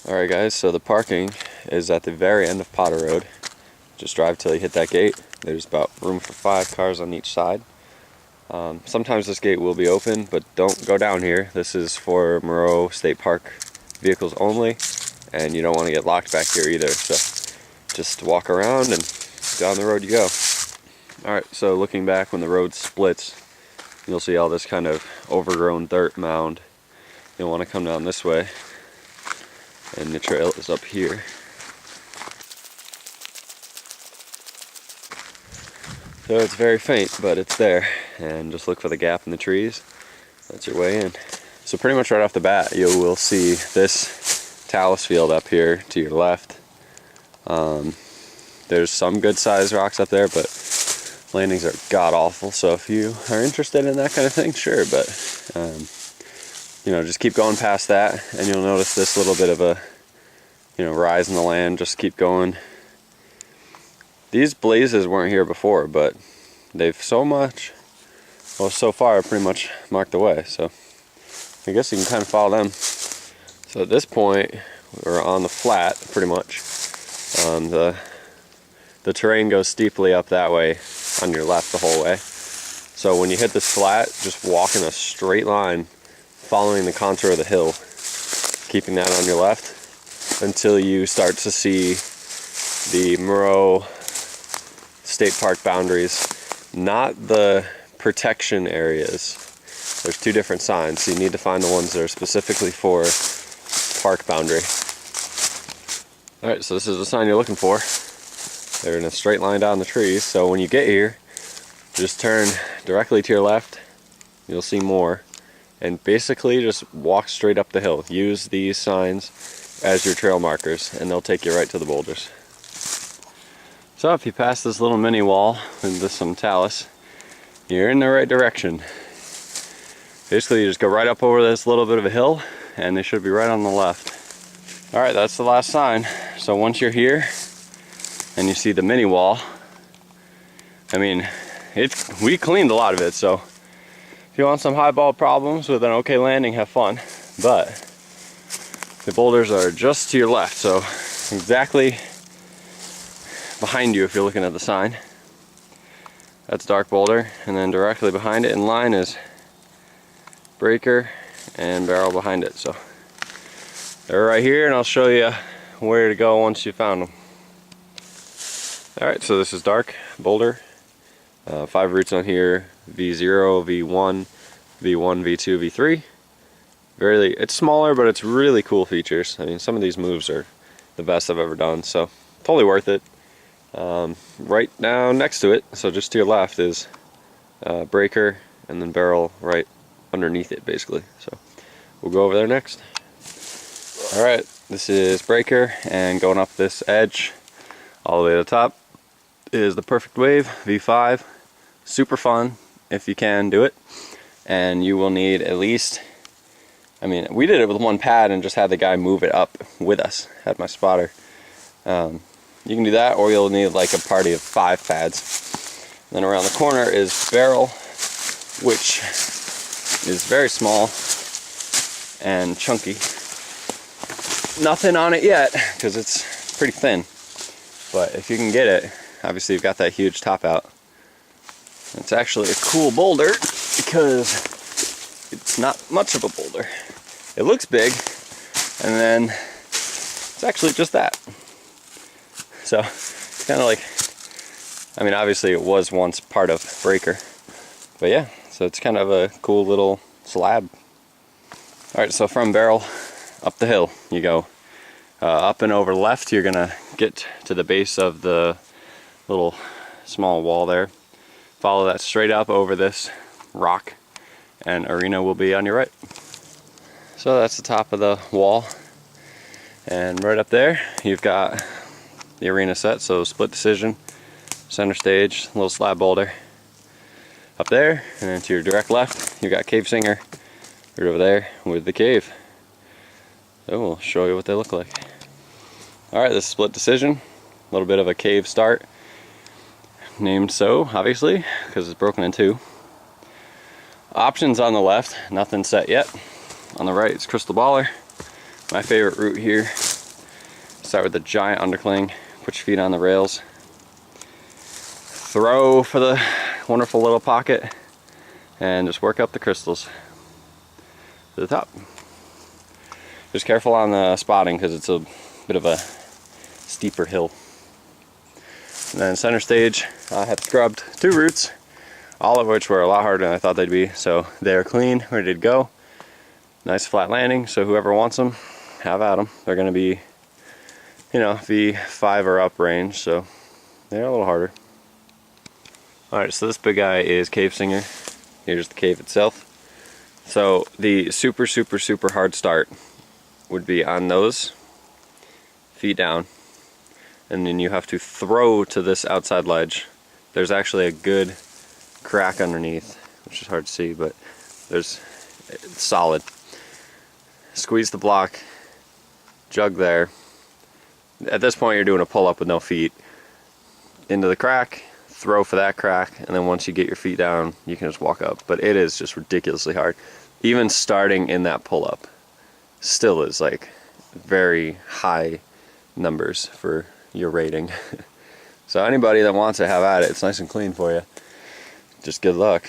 Alright guys, so the parking is at the very end of Potter Road. Just drive till you hit that gate. There's about room for 5 cars on each side. Sometimes this gate will be open, but don't go down here. This is for Moreau State Park vehicles only, and you don't want to get locked back here either. So just walk around and down the road you go. Alright, so looking back when the road splits, you'll see all this kind of overgrown dirt mound. You'll want to come down this way, and the trail is up here. So it's very faint, but it's there, and just look for the gap in the trees. That's your way in. So pretty much right off the bat, you will see this talus field up here to your left. There's some good sized rocks up there, but landings are god awful. So if you are interested in that kind of thing, sure, but you know, just keep going past that, and you'll notice this little bit of a rise in the land. Just keep going. These blazes weren't here before, but they've so far pretty much marked the way, so I guess you can kind of follow them. So at this point, we're on the flat, pretty much. The terrain goes steeply up that way on your left the whole way. So when you hit this flat, just walk in a straight line, following the contour of the hill, keeping that on your left until you start to see the Moreau State Park boundaries, not the protection areas. There's 2 different signs, so you need to find the ones that are specifically for park boundary. Alright, so this is the sign you're looking for. They're in a straight line down the trees, so when you get here, just turn directly to your left. You'll see more, and basically just walk straight up the hill. Use these signs as your trail markers, and they'll take you right to the boulders. So if you pass this little mini wall with some talus, you're in the right direction. Basically you just go right up over this little bit of a hill, and they should be right on the left. Alright, that's the last sign. So once you're here and you see the mini wall, I mean, we cleaned a lot of it, so if you want some highball problems with an okay landing, have fun. But the boulders are just to your left, so exactly behind you if you're looking at the sign. That's dark boulder, and then directly behind it in line is breaker and barrel behind it. So they're right here, and I'll show you where to go once you found them. Alright, so this is dark boulder. 5 roots on here: V0, V1, V1, V2, V3. It's smaller, but it's really cool features. I mean, some of these moves are the best I've ever done, so totally worth it. Right now next to it, so just to your left, is breaker, and then barrel right underneath it, basically. So we'll go over there next. Alright, this is breaker, and going up this edge all the way to the top is the Perfect Wave V5. Super fun if you can do it, and you will need at least, I mean, we did it with 1 pad and just had the guy move it up with us, had my spotter. You can do that, or you'll need like a party of 5 pads. And then around the corner is barrel, which is very small and chunky. Nothing on it yet because it's pretty thin, but if you can get it, obviously you've got that huge top out. It's actually a cool boulder because it's not much of a boulder. It looks big, and then it's actually just that. So it's kind of like, I mean, obviously it was once part of breaker, but yeah, so it's kind of a cool little slab. Alright, so from barrel up the hill you go. Up and over left, you're gonna get to the base of the little small wall there. Follow that straight up over this rock, and arena will be on your right. So that's the top of the wall, and right up there you've got the arena set, so split decision, center stage, little slab boulder up there, and then to your direct left you've got Cave Singer right over there with the cave. So we'll show you what they look like. Alright, this is split decision, a little bit of a cave start, named so obviously because it's broken in 2. Options on the left, nothing set yet. On the right, it's Crystal Baller. My favorite route here Start with the giant undercling, put your feet on the rails, throw for the wonderful little pocket, and just work up the crystals to the top. Just careful on the spotting because it's a bit of a steeper hill. And then center stage, I had scrubbed 2 roots, all of which were a lot harder than I thought they'd be. So they're clean, ready to go. Nice flat landing, so whoever wants them, have at them. They're going to be, you know, V5 or up range, so they're a little harder. Alright, so this big guy is Cave Singer. Here's the cave itself. So the super hard start would be on those, feet down, and then you have to throw to this outside ledge. There's actually a good crack underneath, which is hard to see, but it's solid. Squeeze the block, jug there. At this point you're doing a pull up with no feet. Into the crack, throw for that crack, and then once you get your feet down you can just walk up. But it is just ridiculously hard. Even starting in that pull up still is like very high numbers for your rating. So anybody that wants to have at it, it's nice and clean for you. Just good luck.